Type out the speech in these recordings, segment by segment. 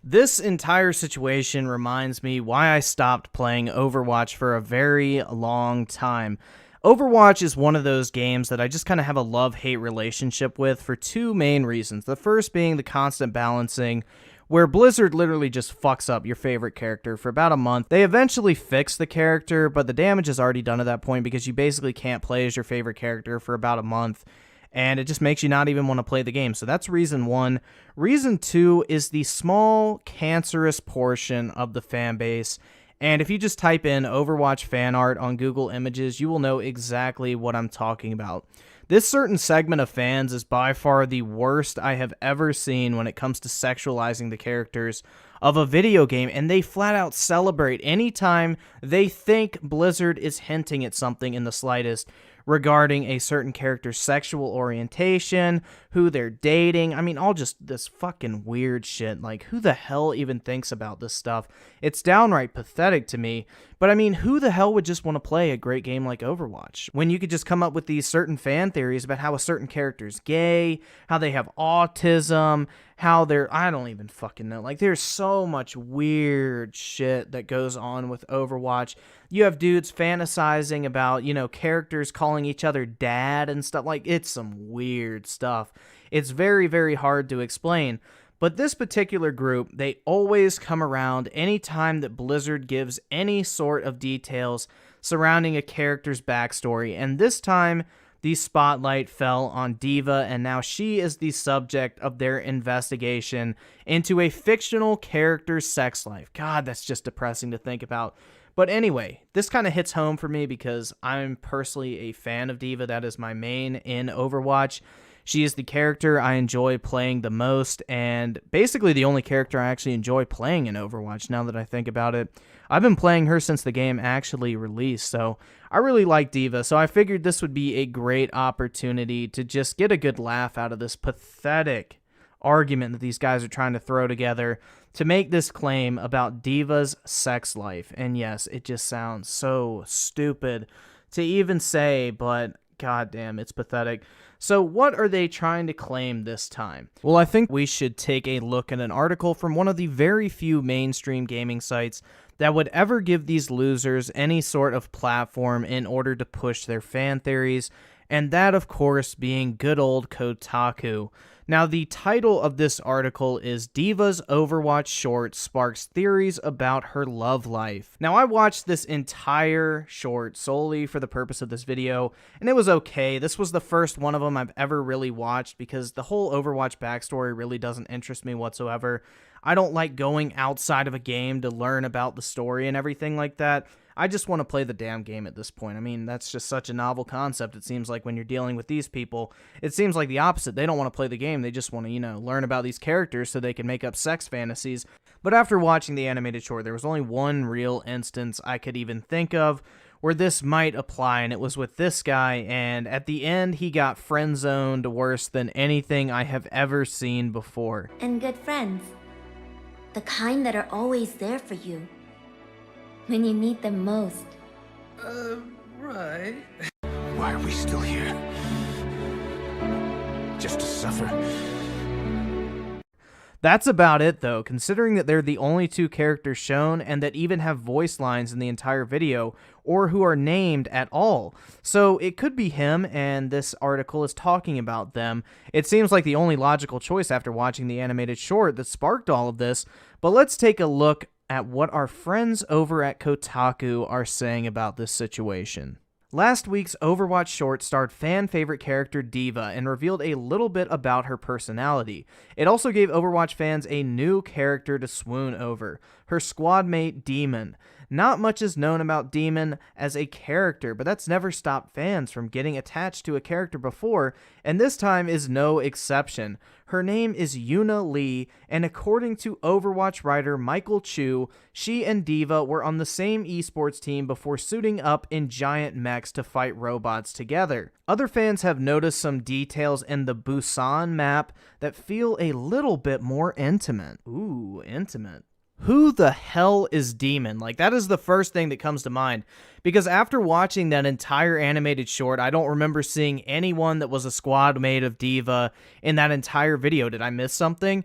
This entire situation reminds me why I stopped playing Overwatch for a very long time. Overwatch is one of those games that I just kind of have a love-hate relationship with for two main reasons. The first being the constant balancing, where Blizzard literally just fucks up your favorite character for about a month. They eventually fix the character, but the damage is already done at that point because you basically can't play as your favorite character for about a month. And it just makes you not even want to play the game. So that's reason one. Reason two is the small, cancerous portion of the fan base. And if you just type in Overwatch fan art on Google Images, you will know exactly what I'm talking about. This certain segment of fans is by far the worst I have ever seen when it comes to sexualizing the characters of a video game, and they flat out celebrate anytime they think Blizzard is hinting at something in the slightest regarding a certain character's sexual orientation, who they're dating. I mean, all just this fucking weird shit. Like, who the hell even thinks about this stuff? It's downright pathetic to me. But I mean, who the hell would just want to play a great game like Overwatch when you could just come up with these certain fan theories about how a certain character's gay, how they have autism, how they're, I don't even fucking know. Like, there's so much weird shit that goes on with Overwatch. You have dudes fantasizing about, characters calling each other dad and stuff. Like, it's some weird stuff. It's very, very hard to explain. But this particular group, they always come around anytime that Blizzard gives any sort of details surrounding a character's backstory. And this time, the spotlight fell on D.Va, and now she is the subject of their investigation into a fictional character's sex life. God, that's just depressing to think about. But anyway, this kind of hits home for me because I'm personally a fan of D.Va. That is my main in Overwatch. She is the character I enjoy playing the most, and basically the only character I actually enjoy playing in Overwatch, now that I think about it. I've been playing her since the game actually released, so I really like D.Va, so I figured this would be a great opportunity to just get a good laugh out of this pathetic argument that these guys are trying to throw together to make this claim about D.Va's sex life. And yes, it just sounds so stupid to even say, but goddamn, it's pathetic. So what are they trying to claim this time? Well, I think we should take a look at an article from one of the very few mainstream gaming sites that would ever give these losers any sort of platform in order to push their fan theories, and that, of course, being good old Kotaku. Now, the title of this article is D.Va's Overwatch Short Sparks Theories About Her Love Life. Now, I watched this entire short solely for the purpose of this video, and it was okay. This was the first one of them I've ever really watched because the whole Overwatch backstory really doesn't interest me whatsoever. I don't like going outside of a game to learn about the story and everything like that. I just want to play the damn game at this point. I mean, that's just such a novel concept. It seems like when you're dealing with these people, it seems like the opposite. They don't want to play the game. They just want to, learn about these characters so they can make up sex fantasies. But after watching the animated short, there was only one real instance I could even think of where this might apply, and it was with this guy, and at the end, he got friend-zoned worse than anything I have ever seen before. And good friends. The kind that are always there for you when you need them most. Right. Why are we still here? Just to suffer? That's about it, though, considering that they're the only two characters shown and that even have voice lines in the entire video, or who are named at all. So it could be him, and this article is talking about them. It seems like the only logical choice after watching the animated short that sparked all of this, but let's take a look at what our friends over at Kotaku are saying about this situation. Last week's Overwatch short starred fan-favorite character D.Va and revealed a little bit about her personality. It also gave Overwatch fans a new character to swoon over, her squad mate Demon. Not much is known about Demon as a character, but that's never stopped fans from getting attached to a character before, and this time is no exception. Her name is Yuna Lee, and according to Overwatch writer Michael Chu, she and D.Va were on the same esports team before suiting up in giant mechs to fight robots together. Other fans have noticed some details in the Busan map that feel a little bit more intimate. Ooh, intimate. Who the hell is Demon? Like, that is the first thing that comes to mind. Because after watching that entire animated short, I don't remember seeing anyone that was a squad mate of D.Va in that entire video. Did I miss something?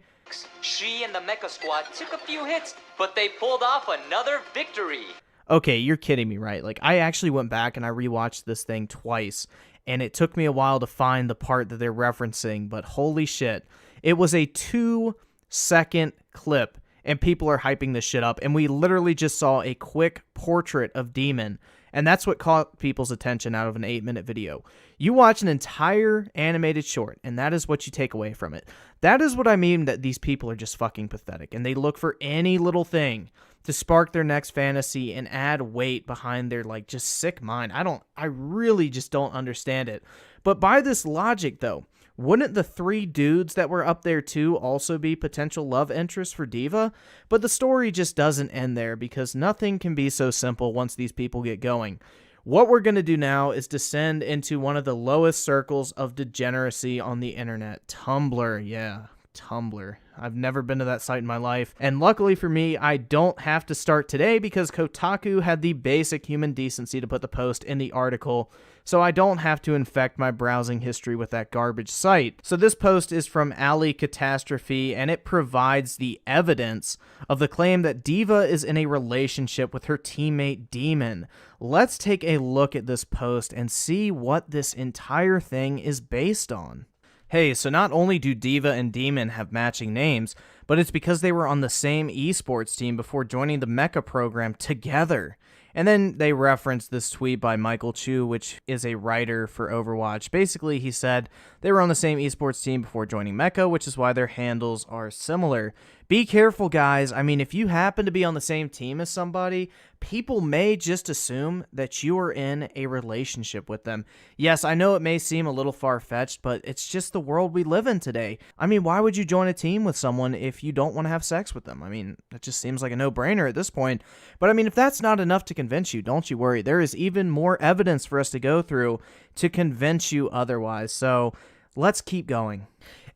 She and the Mecha Squad took a few hits, but they pulled off another victory. Okay, you're kidding me, right? Like, I actually went back and I rewatched this thing twice, and it took me a while to find the part that they're referencing, but holy shit. It was a 2-second clip, and people are hyping this shit up, and we literally just saw a quick portrait of Demon, and that's what caught people's attention out of an 8-minute video. You watch an entire animated short, and that is what you take away from it. That is what I mean, that these people are just fucking pathetic, and they look for any little thing to spark their next fantasy and add weight behind their, like, just sick mind. I really just don't understand it. But by this logic, though, wouldn't the 3 dudes that were up there too also be potential love interests for Diva? But the story just doesn't end there, because nothing can be so simple once these people get going. What we're going to do now is descend into one of the lowest circles of degeneracy on the internet. Tumblr, yeah. Tumblr. I've never been to that site in my life, and luckily for me, I don't have to start today because Kotaku had the basic human decency to put the post in the article, so I don't have to infect my browsing history with that garbage site. So this post is from Ali Catastrophe, and it provides the evidence of the claim that Diva is in a relationship with her teammate Demon. Let's take a look at this post and see what this entire thing is based on. Hey, so not only do Diva and Demon have matching names, but it's because they were on the same esports team before joining the Mecha program together. And then they referenced this tweet by Michael Chu, which is a writer for Overwatch. Basically, he said they were on the same esports team before joining Mecha, which is why their handles are similar. Be careful, guys. I mean, if you happen to be on the same team as somebody, people may just assume that you are in a relationship with them. Yes, I know it may seem a little far-fetched, but it's just the world we live in today. I mean, why would you join a team with someone if you don't want to have sex with them? I mean, that just seems like a no-brainer at this point. But I mean, if that's not enough to convince you, don't you worry. There is even more evidence for us to go through to convince you otherwise. So let's keep going.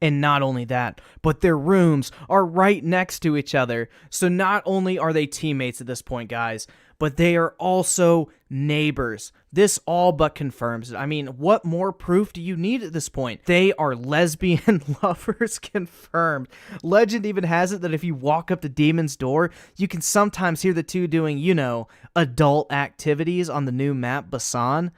And not only that, but their rooms are right next to each other. So not only are they teammates at this point, guys, but they are also neighbors. This all but confirms it. I mean, what more proof do you need at this point? They are lesbian lovers, confirmed. Legend even has it that if you walk up to Demon's door, you can sometimes hear the two doing, you know, adult activities on the new map, Basan.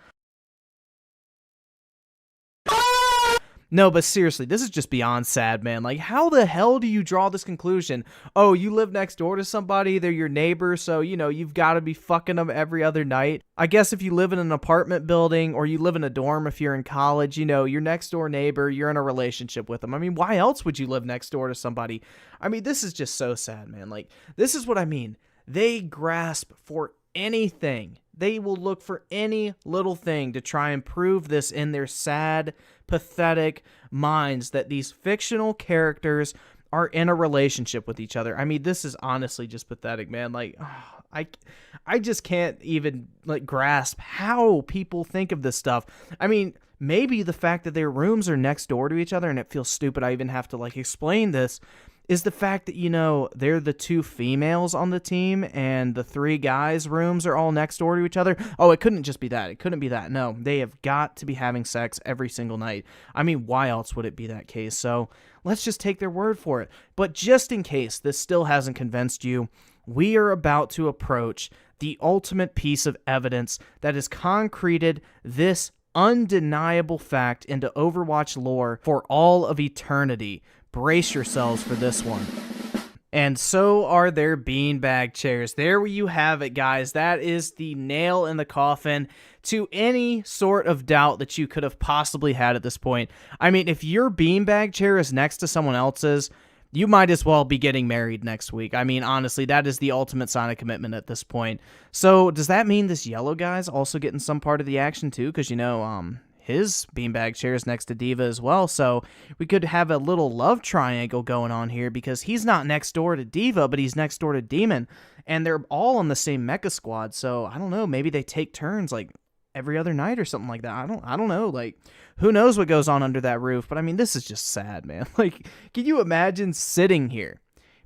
No, but seriously, this is just beyond sad, man. Like, how the hell do you draw this conclusion? Oh, you live next door to somebody, they're your neighbor, so, you know, you've got to be fucking them every other night. I guess if you live in an apartment building or you live in a dorm if you're in college, you know, your next door neighbor, you're in a relationship with them. I mean, why else would you live next door to somebody? I mean, this is just so sad, man. Like, this is what I mean. They grasp for anything. They will look for any little thing to try and prove this in their sad, pathetic minds that these fictional characters are in a relationship with each other. I mean, this is honestly just pathetic, man. Like, I just can't even, like, grasp how people think of this stuff. I mean, maybe the fact that their rooms are next door to each other, and it feels stupid I even have to, like, explain this, is the fact that, you know, they're the 2 females on the team and the 3 guys' rooms are all next door to each other. Oh, it couldn't just be that. It couldn't be that. No, they have got to be having sex every single night. I mean, why else would it be that case? So let's just take their word for it. But just in case this still hasn't convinced you, we are about to approach the ultimate piece of evidence that has concreted this undeniable fact into Overwatch lore for all of eternity. Brace yourselves for this one. And so are their beanbag chairs. There you have it, guys. That is the nail in the coffin to any sort of doubt that you could have possibly had at this point. I mean, if your beanbag chair is next to someone else's, you might as well be getting married next week. I mean, honestly, that is the ultimate sign of commitment at this point. So does that mean this yellow guy's also getting some part of the action too? Because, you know, his beanbag chair is next to Diva as well, so we could have a little love triangle going on here because he's not next door to Diva, but he's next door to Demon, and they're all on the same mecha squad, so I don't know, maybe they take turns, like, every other night or something like that. I don't know, like, who knows what goes on under that roof, but I mean, this is just sad, man. Like, can you imagine sitting here,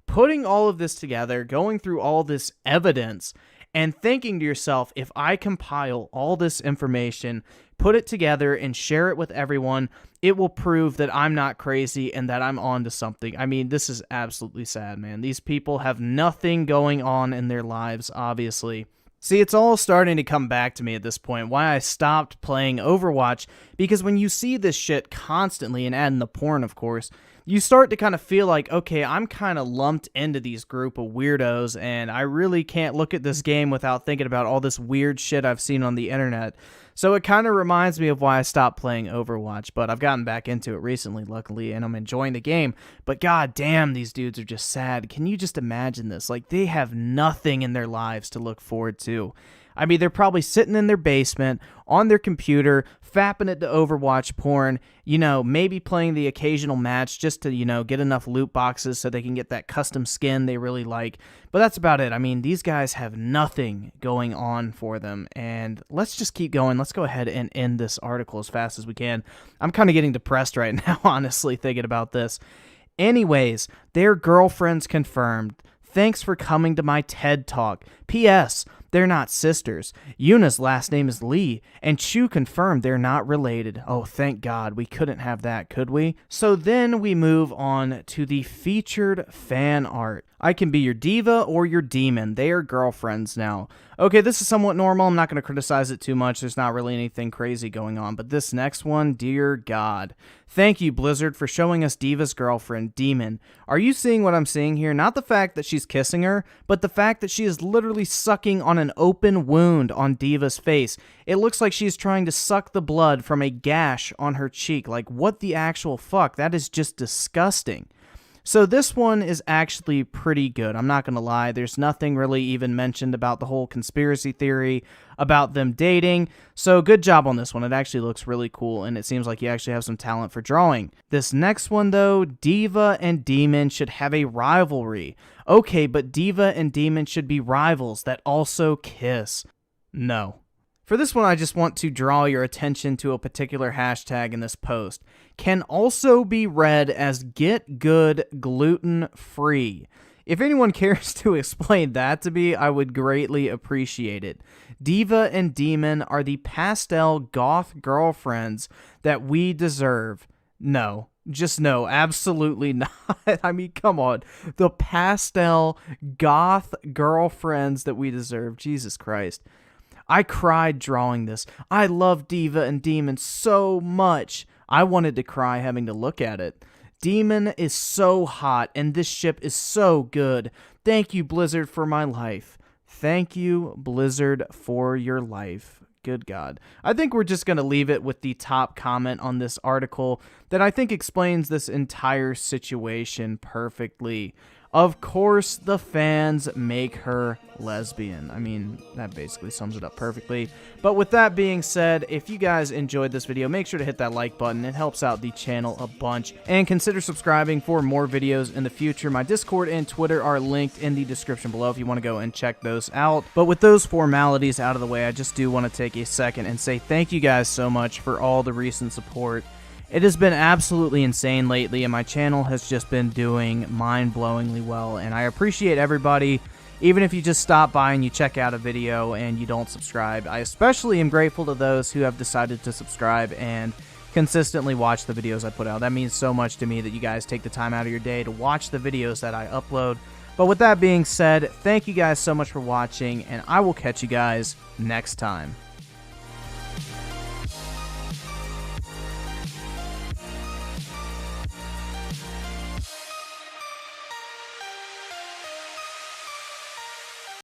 putting all of this together, going through all this evidence, and thinking to yourself, if I compile all this information, put it together, and share it with everyone, it will prove that I'm not crazy and that I'm onto something. I mean, this is absolutely sad, man. These people have nothing going on in their lives, obviously. See, it's all starting to come back to me at this point, why I stopped playing Overwatch, because when you see this shit constantly, and adding the porn, of course, you start to kind of feel like, okay, I'm kind of lumped into these group of weirdos, and I really can't look at this game without thinking about all this weird shit I've seen on the internet. So it kind of reminds me of why I stopped playing Overwatch, but I've gotten back into it recently, luckily, and I'm enjoying the game. But god damn, these dudes are just sad. Can you just imagine this? Like, they have nothing in their lives to look forward to. I mean, they're probably sitting in their basement, on their computer, fapping it to Overwatch porn, you know, maybe playing the occasional match just to, you know, get enough loot boxes so they can get that custom skin they really like. But that's about it. I mean, these guys have nothing going on for them. And let's just keep going. Let's go ahead and end this article as fast as we can. I'm kind of getting depressed right now, honestly, thinking about this. Anyways, their girlfriends confirmed. Thanks for coming to my TED Talk. P.S. They're not sisters. Yuna's last name is Lee, and Chu confirmed they're not related. Oh, thank God. We couldn't have that, could we? So then we move on to the featured fan art. I can be your diva or your demon. They are girlfriends now. Okay, this is somewhat normal. I'm not going to criticize it too much. There's not really anything crazy going on. But this next one, dear God. Thank you, Blizzard, for showing us Diva's girlfriend, Demon. Are you seeing what I'm seeing here? Not the fact that she's kissing her, but the fact that she is literally sucking on an open wound on Diva's face. It looks like she's trying to suck the blood from a gash on her cheek. Like, what the actual fuck? That is just disgusting. So this one is actually pretty good. I'm not going to lie. There's nothing really even mentioned about the whole conspiracy theory about them dating. So good job on this one. It actually looks really cool, and it seems like you actually have some talent for drawing. This next one, though, Diva and Demon should have a rivalry. Okay, but Diva and Demon should be rivals that also kiss. No. For this one, I just want to draw your attention to a particular hashtag in this post. Can also be read as get good gluten free. If anyone cares to explain that to me, I would greatly appreciate it. Diva and Demon are the pastel goth girlfriends that we deserve. No. Just no, absolutely not. I mean, come on. The pastel goth girlfriends that we deserve. Jesus Christ. I cried drawing this. I love Diva and Demon so much. I wanted to cry having to look at it. Demon is so hot, and this ship is so good. Thank you, Blizzard, for my life. Thank you, Blizzard, for your life. Good God. I think we're just going to leave it with the top comment on this article that I think explains this entire situation perfectly. Of course, the fans make her lesbian. I mean, that basically sums it up perfectly. But with that being said, if you guys enjoyed this video, make sure to hit that like button. It helps out the channel a bunch. And consider subscribing for more videos in the future. My Discord and Twitter are linked in the description below if you want to go and check those out. But with those formalities out of the way, I just do want to take a second and say thank you guys so much for all the recent support. It has been absolutely insane lately, and my channel has just been doing mind-blowingly well, and I appreciate everybody, even if you just stop by and you check out a video and you don't subscribe. I especially am grateful to those who have decided to subscribe and consistently watch the videos I put out. That means so much to me that you guys take the time out of your day to watch the videos that I upload. But with that being said, thank you guys so much for watching, and I will catch you guys next time.